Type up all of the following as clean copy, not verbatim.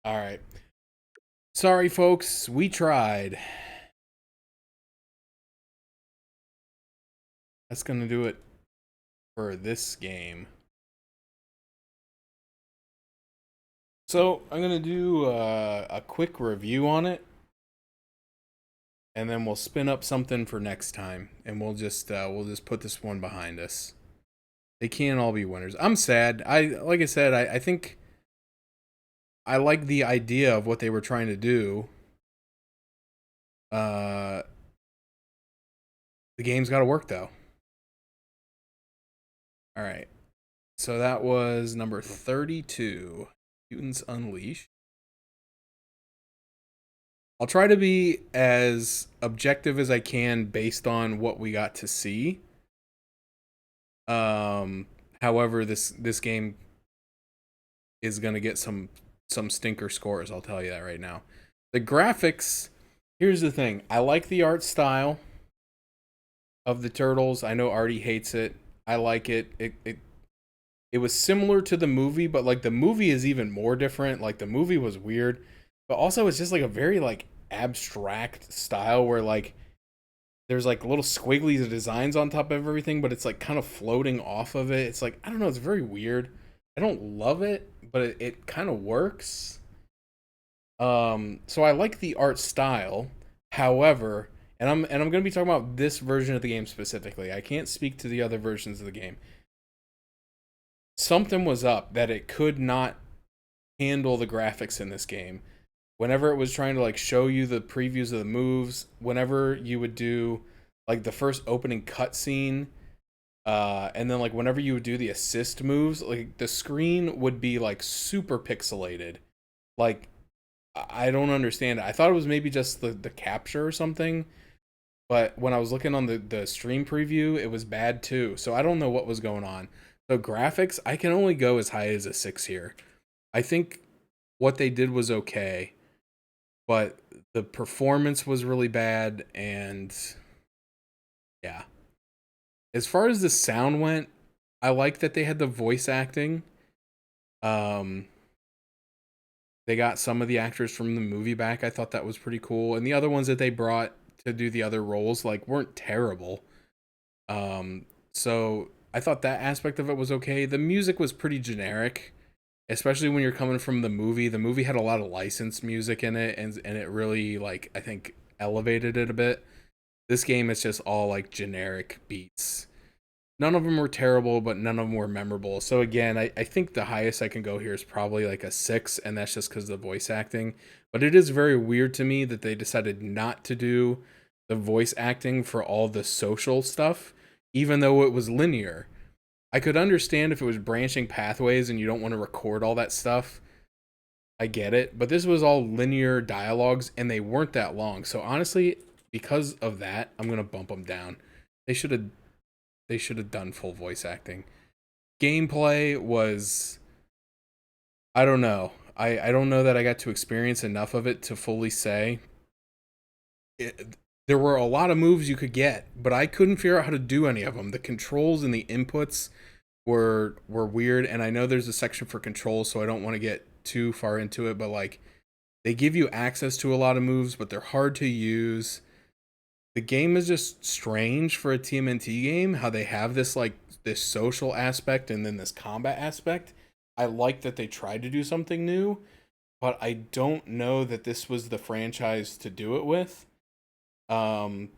All right. Sorry, folks. We tried. That's going to do it for this game. So, I'm going to do a quick review on it, and then we'll spin up something for next time, and we'll just put this one behind us. They can't all be winners. I'm sad. Like I said, I think I like the idea of what they were trying to do. Uh, the game's got to work though. All right. So that was number 32, Mutants Unleashed. I'll try to be as objective as I can based on what we got to see. Um, However, this game is gonna get some stinker scores. I'll tell you that right now. The graphics. Here's the thing. I like the art style of the turtles. I know Artie hates it. I like it. It was similar to the movie, but like the movie is even more different. Like the movie was weird, but also it's just like a very like abstract style where like there's like little squiggly designs on top of everything, but it's like kind of floating off of it. It's like I don't know, it's very weird. I don't love it, but it kind of works. So I like the art style. However, and I'm gonna be talking about this version of the game specifically. I can't speak to the other versions of the game. Something was up that it could not handle the graphics in this game. Whenever it was trying to like show you the previews of the moves, whenever you would do like the first opening cutscene, and then like whenever you would do the assist moves, like the screen would be like super pixelated. Like I don't understand it. I thought it was maybe just the capture or something, but when I was looking on the stream preview, it was bad too. So I don't know what was going on. So graphics, I can only go as high as a 6 here. I think what they did was okay, but the performance was really bad, and yeah. As far as the sound went, I like that they had the voice acting. Um they got some of the actors from the movie back. I thought that was pretty cool. And the other ones that they brought to do the other roles like weren't terrible. So I thought that aspect of it was okay. The music was pretty generic, especially when you're coming from the movie. The movie had a lot of licensed music in it, and it really like I think elevated it a bit. This game is just all like generic beats. None of them were terrible, but none of them were memorable. So again, I think the highest I can go here is probably like a 6, and that's just because of the voice acting. But it is very weird to me that they decided not to do the voice acting for all the social stuff, even though it was linear. I could understand if it was branching pathways and you don't want to record all that stuff. I get it, but this was all linear dialogues and they weren't that long. So honestly, because of that, I'm gonna bump them down. They should have they should have done full voice acting. Gameplay was I don't know. I don't know that I got to experience enough of it to fully say. There were a lot of moves you could get, but I couldn't figure out how to do any of them. The controls and the inputs were weird, and I know there's a section for controls, so I don't want to get too far into it, but like they give you access to a lot of moves, but they're hard to use. The game is just strange for a TMNT game, how they have this like this social aspect and then this combat aspect. I like that they tried to do something new, but I don't know that this was the franchise to do it with. Um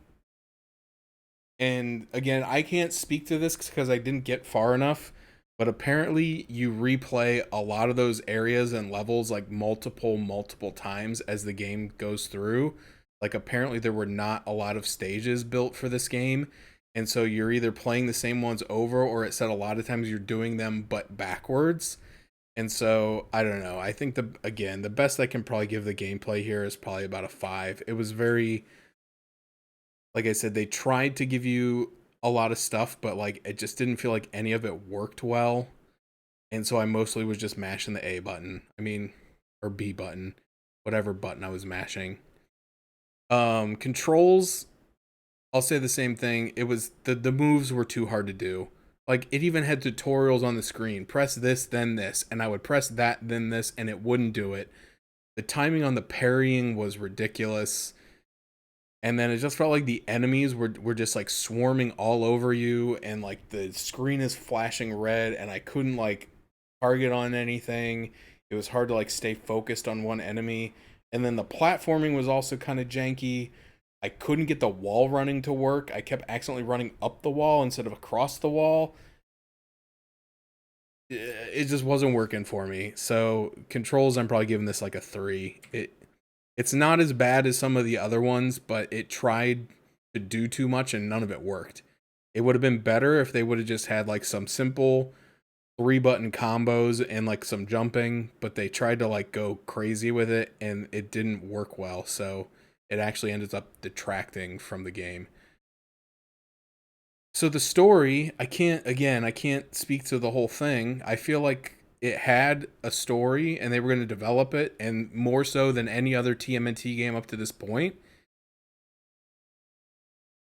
and again, I can't speak to this because I didn't get far enough, but apparently you replay a lot of those areas and levels like multiple times as the game goes through. Like apparently there were not a lot of stages built for this game, and so you're either playing the same ones over, or it said a lot of times you're doing them but backwards. And so I don't know. I think the best I can probably give the gameplay here is probably about a 5. It was very, like I said, they tried to give you a lot of stuff, but like it just didn't feel like any of it worked well. And so I mostly was just mashing the A button. I mean, or B button, whatever button I was mashing. Controls, I'll say the same thing. It was the moves were too hard to do. Like it even had tutorials on the screen. Press this, then this, and I would press that, then this, and it wouldn't do it. The timing on the parrying was ridiculous. And then it just felt like the enemies were just like swarming all over you, and like the screen is flashing red, and I couldn't like target on anything. It was hard to like stay focused on one enemy. And then the platforming was also kind of janky. I couldn't get the wall running to work. I kept accidentally running up the wall instead of across the wall. It just wasn't working for me. So controls, I'm probably giving this like a 3. It's not as bad as some of the other ones, but it tried to do too much and none of it worked. It would have been better if they would have just had like some simple 3-button combos and like some jumping, but they tried to like go crazy with it and it didn't work well. So it actually ended up detracting from the game. So the story, I can't speak to the whole thing. I feel like it had a story and they were going to develop it, and more so than any other TMNT game up to this point.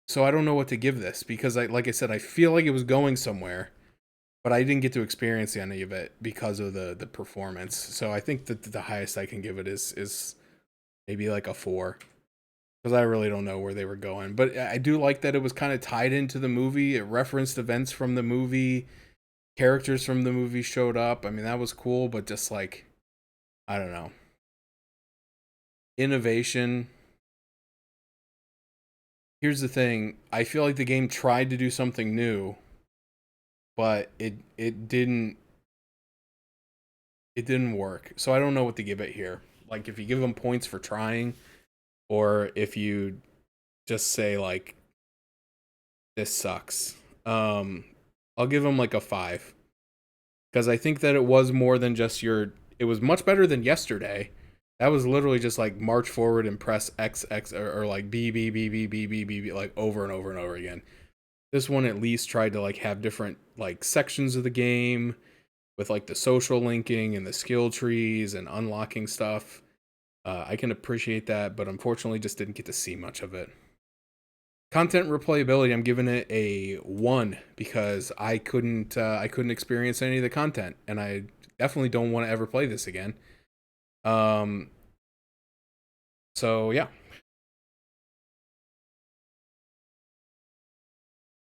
So I don't know what to give this, because like I said, I feel like it was going somewhere, but I didn't get to experience any of it because of the performance. So I think that the highest I can give it is maybe like a 4, because I really don't know where they were going. But I do like that it was kind of tied into the movie. It referenced events from the movie. Characters from the movie showed up. I mean, that was cool, but just like, I don't know. Innovation. Here's the thing. I feel like the game tried to do something new, but it didn't work. So I don't know what to give it here. Like, if you give them points for trying, or if you just say like, this sucks. I'll give them like a 5, because I think that it was more than just your. It was much better than yesterday. That was literally just like march forward and press X X, or like B B B B B B B B, like over and over and over again. This one at least tried to like have different like sections of the game with like the social linking and the skill trees and unlocking stuff. I can appreciate that, but unfortunately just didn't get to see much of it. Content replayability, I'm giving it a 1, because I couldn't experience any of the content, and I definitely don't want to ever play this again. Um, so yeah,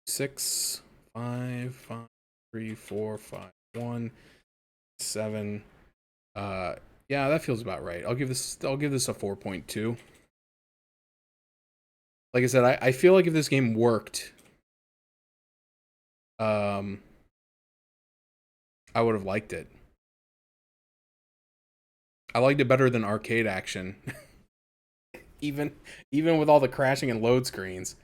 6, 5, 5, 3, 4, 5, 1, 7. Uh, yeah, that feels about right. I'll give this a 4.2. Like I said, I feel like if this game worked, um, I would have liked it. I liked it better than arcade action, even even with all the crashing and load screens.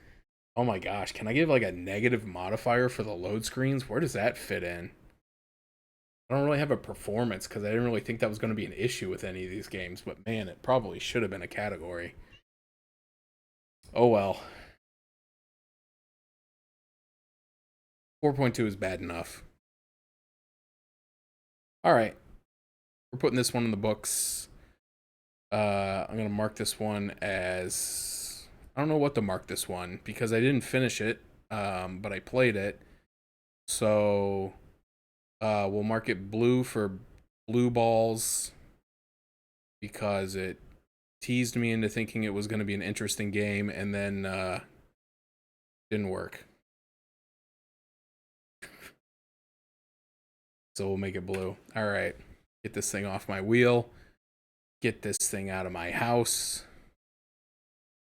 Oh my gosh, can I give like a negative modifier for the load screens? Where does that fit in? I don't really have a performance, because I didn't really think that was going to be an issue with any of these games, but man, it probably should have been a category. Oh well. 4.2 is bad enough. All right, we're putting this one in the books. I'm gonna mark this one as, I don't know what to mark this one, because I didn't finish it, but I played it. So we'll mark it blue for blue balls, because it teased me into thinking it was going to be an interesting game, and then didn't work. So we'll make it blue. All right, get this thing off my wheel. Get this thing out of my house.